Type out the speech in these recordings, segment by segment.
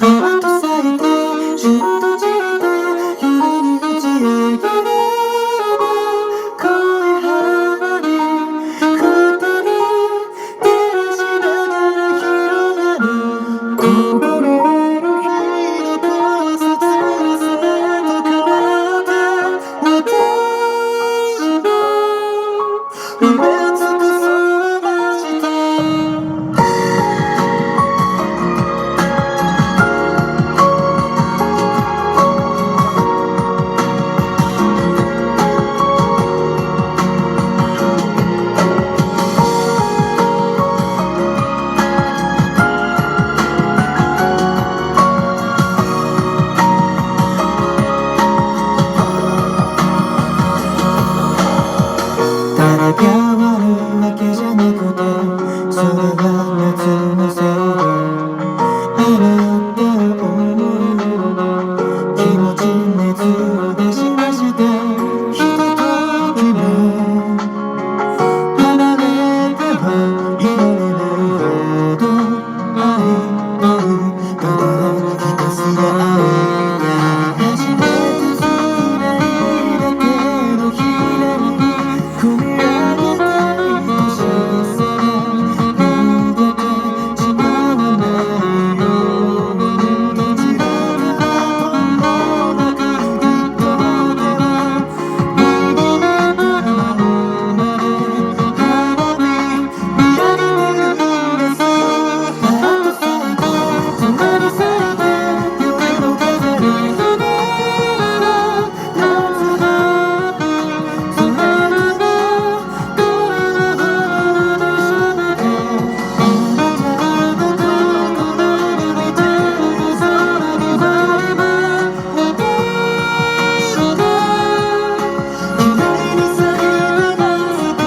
パッと咲いてシュッと散って夜に打ち上げる恋幅に二人照らしながら広がるこぼれる日の声さつらさと変わって私の埋め尽くそうました。誰か悪いわけじゃなくてそれが夏のせいで洗った思い気持ち熱を出しましてひとときも離れてはいられないほど愛ただひたすら愛が初めて触れだけのひらに込み上げた愛しさが逃げてしまわないようにどちらかともなく一方では見慣れたままで花火見上げてるんです。パッと咲いて空に咲いて夜の風に響く夏のそれが恋の花の下であなたの心に見てる空に舞えば私の夢に咲いたわずか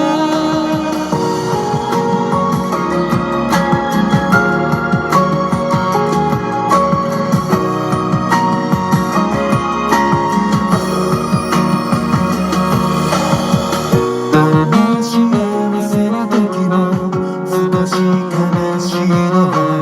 どんな幸せな時も少し悲しいのは